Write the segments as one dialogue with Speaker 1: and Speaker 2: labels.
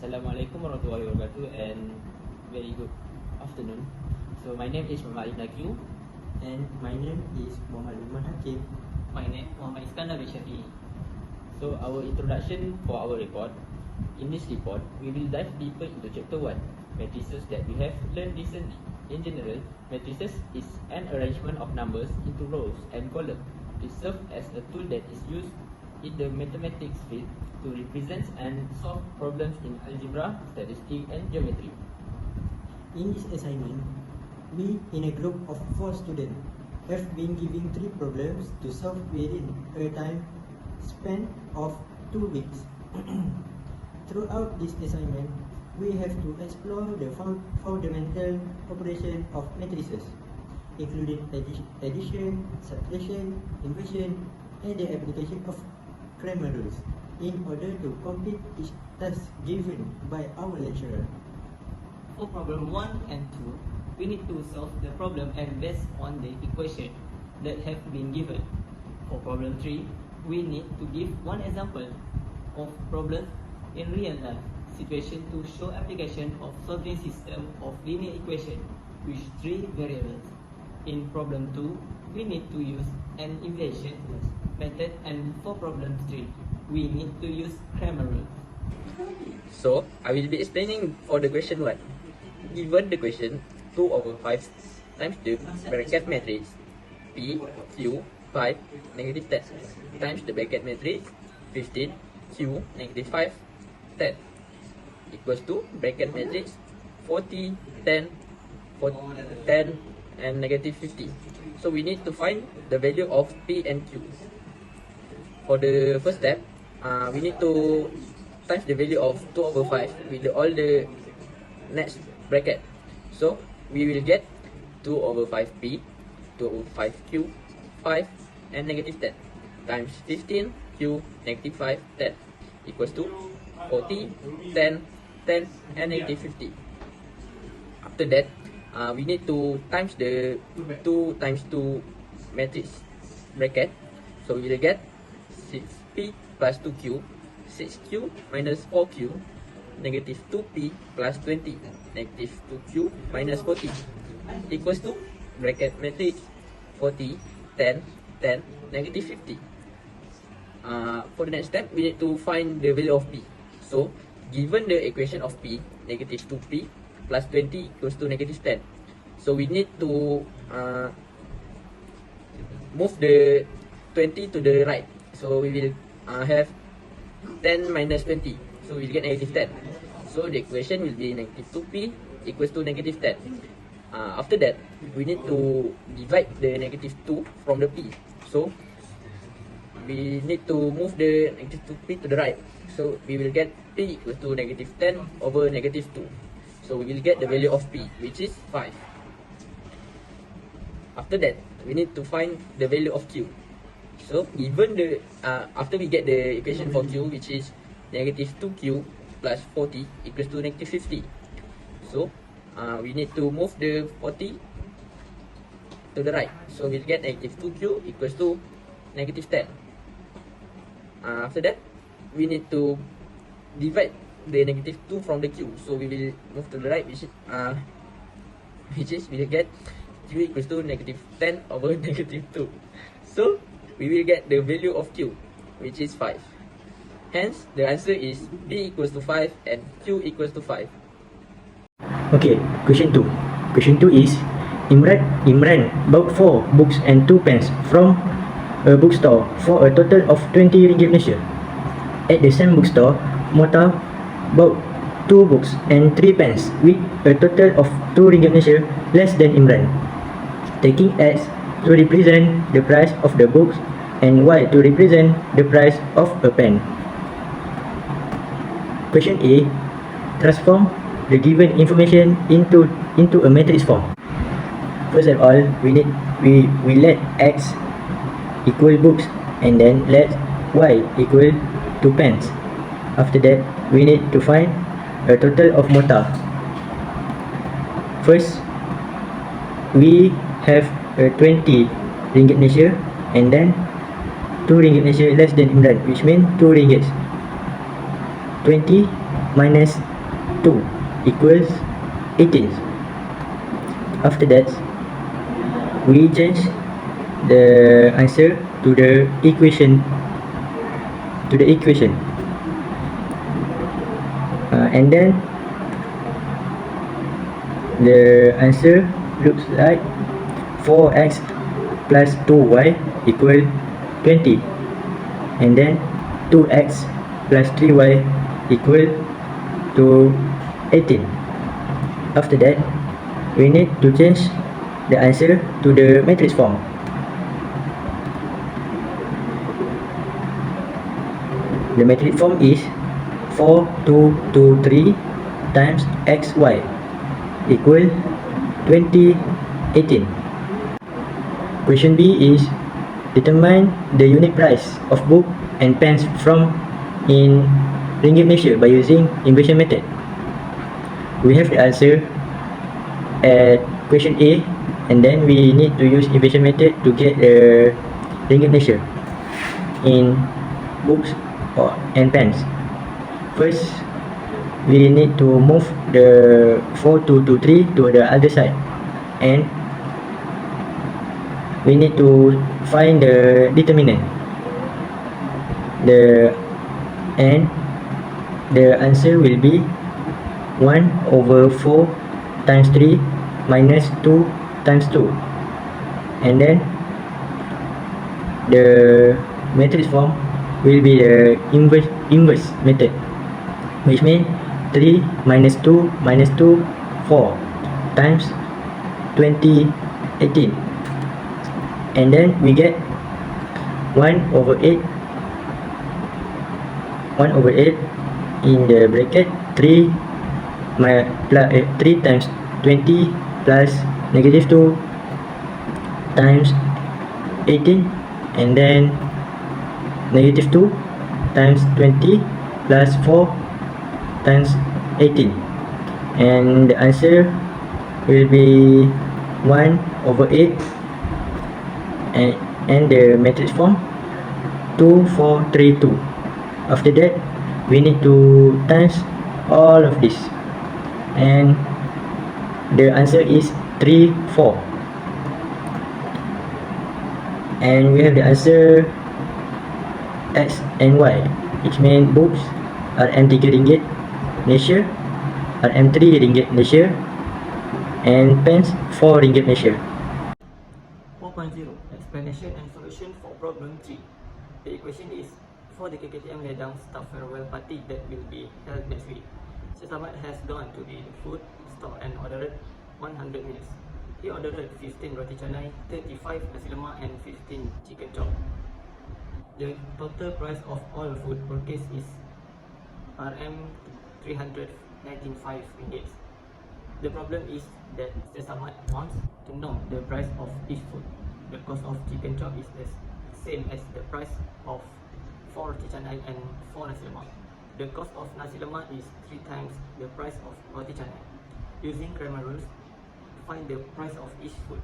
Speaker 1: Assalamualaikum warahmatullahi wabarakatuh and very good afternoon. So my name is Muhammad Ibn Aqil.
Speaker 2: And my name is Muhammad Umar Hakim.
Speaker 3: My name Muhammad Iskandar bin Shafi'i.
Speaker 1: So our introduction for our report. In this report, we will dive deeper into chapter 1, matrices that we have learned recently. In general, matrices is an arrangement of numbers into rows and columns. It serves as a tool that is used in the mathematics field to represent and solve problems in algebra, statistics, and geometry.
Speaker 2: In this assignment, we, in a group of 4 students, have been given 3 problems to solve within a time span of 2 weeks. Throughout this assignment, we have to explore the fundamental operation of matrices, including addition, subtraction, inversion, and the application of Cramer rules, in order to complete each task given by our lecturer.
Speaker 3: For problem 1 and 2, we need to solve the problem and based on the equation that have been given. For problem 3, we need to give one example of problem in real life situation to show application of solving system of linear equation with 3 variables. In problem 2, we need to use an inversion method, and for problem 3, we need to use Cramer rule.
Speaker 1: So I will be explaining for the question 1. Given the question, 2 over 5 times the bracket matrix P, Q, 5, negative 10 times the bracket matrix 15, Q, negative 5, 10 equals to bracket matrix 40, 10, 10 and negative 50. So we need to find the value of P and Q. For the first step, we need to times the value of 2 over 5 with all the next bracket. So we will get 2 over 5p, 2 over 5q, 5 and negative 10 times 15q, negative 5, 10 equals to 40, 10, 10 and negative 50. After that, we need to times the 2 times 2 matrix bracket. So we will get 6p plus 2q, 6q minus 4q, negative 2p plus 20, negative 2q minus 40 equals to bracket matrix 40, 10, 10, negative 50. For the next step, we need to find the value of p. So given the equation of p, negative 2p plus 20 equals to negative 10. So we need to move the 20 to the right. So we will have 10 minus 20. So we will get negative 10. So the equation will be negative 2p equals to negative 10. After that, we need to divide the negative 2 from the p. So we need to move the negative 2p to the right. So we will get p equals to negative 10 over negative 2. So we will get the value of p, which is 5. After that, we need to find the value of q. So given the after we get the equation for q, which is negative 2q plus 40 equals to negative 50. So we need to move the 40 to the right. So we'll get negative 2q equals to negative 10. After that, we need to divide the negative 2 from the q. So we will move to the right, which is we will get q equals to negative 10 over negative 2. So we will get the value of q, which is 5. Hence, the answer is p equals to 5 and q equals to 5.
Speaker 2: Okay, question 2. Question 2 is, Imran bought 4 books and 2 pens from a bookstore for a total of 20 ringgit Malaysia. At the same bookstore, Mota bought 2 books and 3 pens with a total of 2 ringgit Malaysia less than Imran. Taking X to represent the price of the books and Y to represent the price of a pen. Question A. Transform the given information into a matrix form. First of all, we let X equal books and then let Y equal to pens. After that, we need to find a total of Mota. First, we have 20 ringgit Malaysia and then 2 ringgit Malaysia less than Imran, which means 2 ringgit. 20 minus 2 equals 18. After that, we change the answer to the equation and then the answer looks like 4x plus 2y equal 20, and then 2x plus 3y equal to 18. After that, we need to change the answer to the matrix form. The matrix form is 4, 2, 2, 3 times xy equal 20, 18. Question B is determine the unit price of book and pens from in ringgit Malaysia by using inversion method. We have the answer at question A, and then we need to use inversion method to get the ringgit Malaysia in books and pens. First, we need to move the 4223 to the other side, and we need to find the determinant. The answer will be 1/4 times 3 minus 2 times 2, and then the matrix form will be the inverse method, which means 3 minus 2 minus 2, 4 times 20, 18, and then we get 1/8 in the bracket 3 times 20 plus negative 2 times 18, and then negative 2 times 20 plus 4 times 18, and the answer will be 1/8, and the matrix form 2, 4, 3, 2. After that, we need to times all of this, and the answer is 3, 4, and we have the answer X and Y, which means books RM3 ringgit Malaysia, RM3 ringgit Malaysia, and pens 4 ringgit Malaysia.
Speaker 3: 4.0 Explanation and solution for problem 3. The equation is for the KKTM Ledang staff farewell party that will be held next week. Selamat has gone to the food store and ordered 100 meals. He ordered 15 roti canai, 35 nasi lemak and 15 chicken chop. The total price of all food purchased is RM395 ringgit. The problem is that Selamat wants to know the price of each food. The cost of chicken chop is the same as the price of 4 roti canai and 4 nasi lemak. The cost of nasi lemak is 3 times the price of roti canai. Using grammar rules, find the price of each food.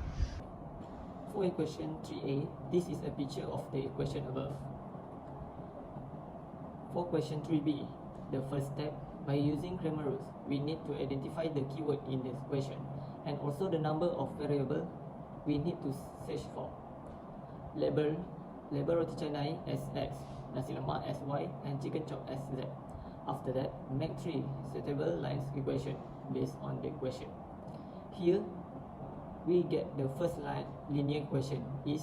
Speaker 3: For equation 3a, this is a picture of the equation above. For question 3b, the first step, by using grammar rules, we need to identify the keyword in this question and also the number of variables we need to search for. Label roti canai as X, nasi lemak as Y, and chicken chop as Z. After that, make 3 suitable lines equation based on the equation. Here, we get the first line linear equation is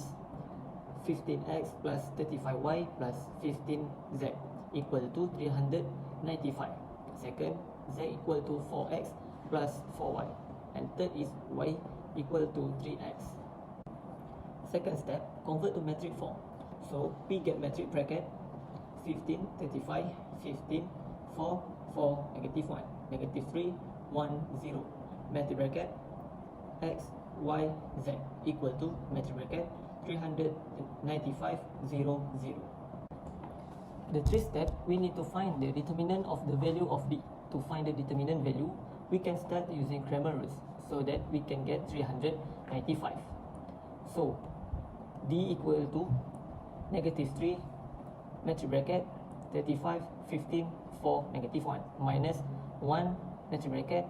Speaker 3: 15x plus 35y plus 15z equal to 395. Second, z equal to 4x plus 4y, and third is y equal to 3x. Second step, convert to metric form. So we get metric bracket 15, 35, 15, 4, 4, negative 1, negative 3, 1, 0. Metric bracket x, y, z equal to metric bracket 395, 0, 0. The third step, we need to find the determinant of the value of b. To find the determinant value, we can start using grammar rules so that we can get 395. So d equal to negative 3 metric bracket 35, 15, 4, negative 1 minus 1, metric bracket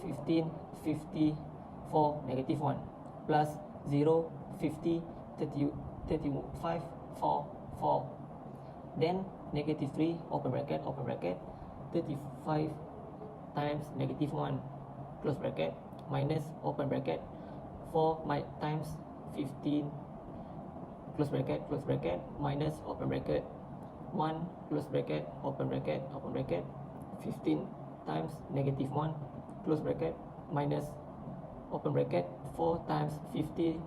Speaker 3: 15, 50, 4, negative 1 plus 0, 50, 30, 35, 4, 4. Then negative 3, open bracket, 35 times negative 1, close bracket, minus open bracket 4 times 15, close bracket, minus open bracket 1, close bracket, open bracket, 15 times negative 1, close bracket, minus open bracket 4 times 50,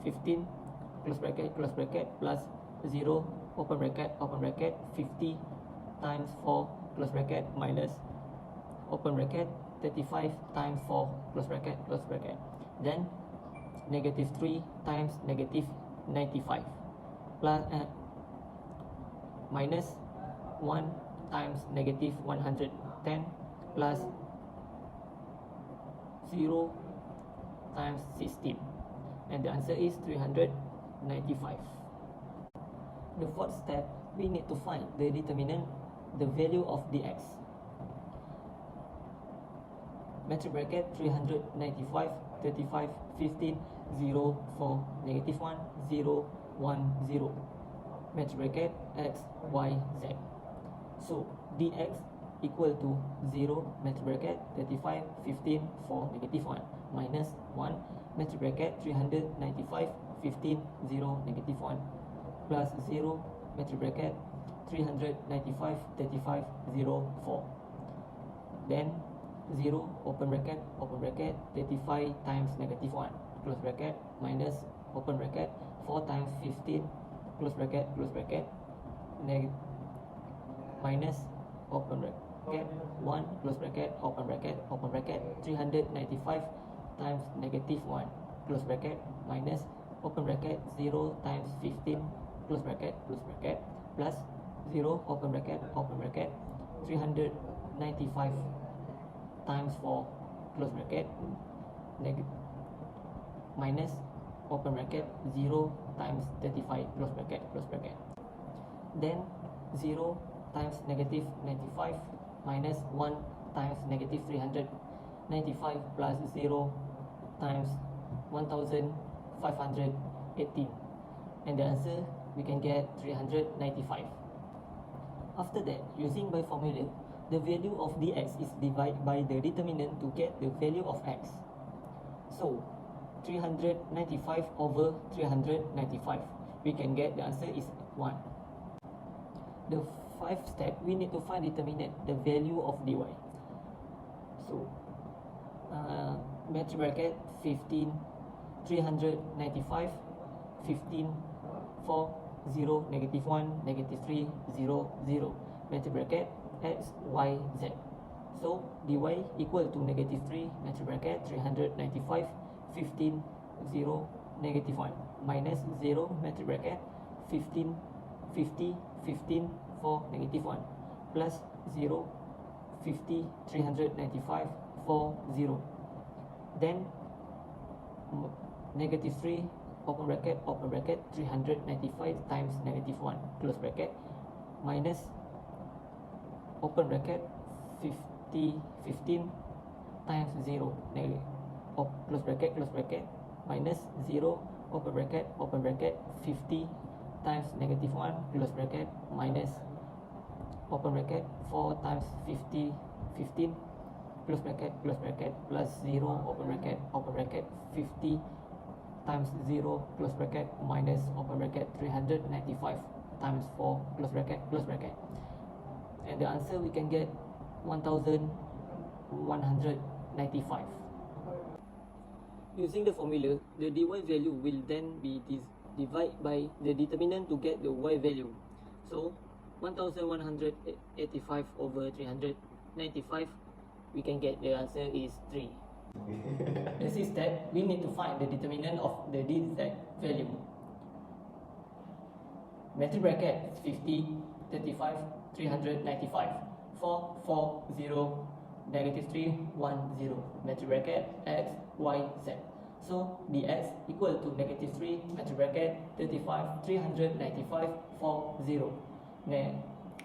Speaker 3: 15, close bracket, plus 0, open bracket, 50 times 4, close bracket, minus open bracket, 35 times 4, close bracket. Then negative 3 times negative 95 plus minus 1 times negative 110 plus 0 times 16, and the answer is 395. The fourth step, we need to find the determinant, the value of dx. Metric bracket 395, 35, 15, 0, 4, negative 1, 0, 1, 0. Metric bracket x, y, z. So dx equal to 0, metric bracket 35, 15, 4, negative 1, minus 1, metric bracket 395, 15, 0, negative 1, plus 0, metric bracket 395, 35, 0, 4. Then 0, open bracket, 35 times negative 1, close bracket, minus open bracket 4 times 15, close bracket, minus open bracket 1, close bracket, open bracket, 395 times negative 1, close bracket, minus open bracket 0 times 15, close bracket, plus 0, open bracket, 395 times 4, close bracket, minus open bracket 0 times 35, close bracket. Then 0 times negative 95 minus 1 times negative 395 plus 0 times 1518, and the answer we can get 395. After that, using by formula, the value of dx is divided by the determinant to get the value of x. So 395 over 395, we can get the answer is 1. The fifth step, we need to find determinant, the value of dy. So metric bracket 15, 395, 15, 4, 0, negative 1, negative 3, 0, 0, metric bracket x, y, z. So dy equal to negative 3, metric bracket 395, 15, 0, negative 1, minus 0, metric bracket 15, 50, 15, 4, negative 1, plus 0, 50, 395, 4, 0. Then negative 3, open bracket, 395 times negative 1, close bracket, minus open bracket 50, 15 times 0, close bracket, minus 0, open bracket, 50 times negative 1, close bracket, minus open bracket 4 times 50, 15, close bracket, plus 0, open bracket, 50 times 0, close bracket, minus open bracket 395 times 4, close bracket, and the answer we can get 1195. Using the formula, the dy value will then be divided by the determinant to get the y value. So 1185 over 395, we can get the answer is 3. The sixth step, we need to find the determinant of the dz value. Metric bracket 50, 35, 395, 4, 4, 0, negative 3, 1, 0, metric bracket x, y, z. So dx equal to negative 3, metric bracket 35, 395, 4, 0,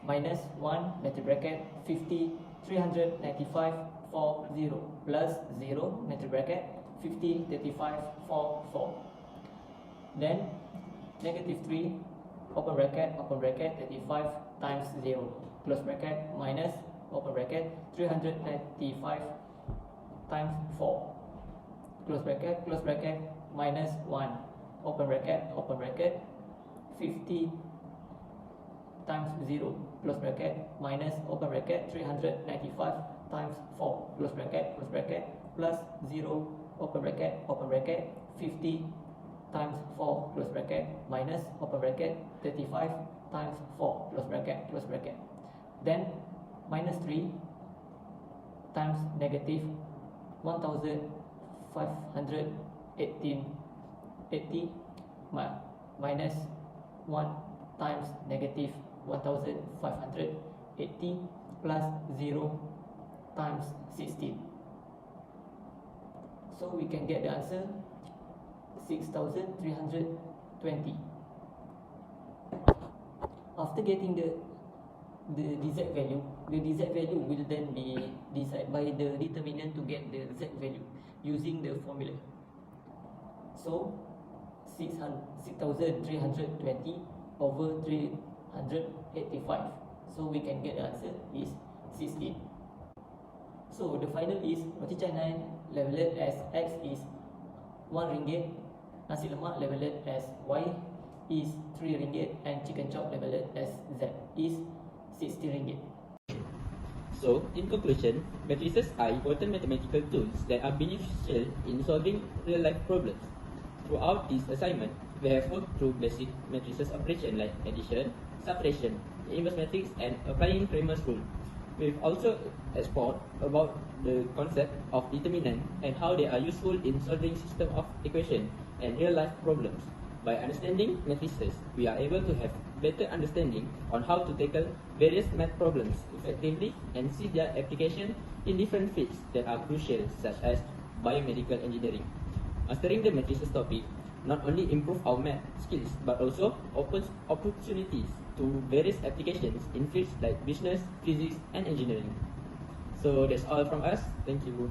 Speaker 3: minus 1, metric bracket 50, 395 4 0 plus 0 metric bracket 50 35 4 4. Then negative 3 open bracket 35 times 0 close bracket minus open bracket 395 times 4 close bracket minus 1 open bracket 50 times 0 close bracket minus open bracket 395 times 4 close bracket plus 0 open bracket 50 times 4 close bracket minus open bracket 35 times 4 close bracket. Then minus 3 times negative 1518 minus 1 times negative 1580 plus 0 times 16. So we can get the answer 6320. After getting the z value, the z value will then be decided by the determinant to get the z value using the formula. So 6320 over 385. So we can get the answer is 16. So the final is roti canai labeled as X is 1 ringgit, nasi lemak labeled as Y is 3 ringgit, and chicken chop labeled as Z is 60 ringgit.
Speaker 1: So, in conclusion, matrices are important mathematical tools that are beneficial in solving real-life problems. Throughout this assignment, we have worked through basic matrices operation like addition, subtraction, inverse matrix, and applying Cramer's rule. We've also explored about the concept of determinant and how they are useful in solving system of equation and real-life problems. By understanding matrices, we are able to have better understanding on how to tackle various math problems effectively and see their application in different fields that are crucial, such as biomedical engineering. Mastering the matrices topic not only improve our math skills but also opens opportunities to various applications in fields like business, physics, and engineering. So that's all from us. Thank you.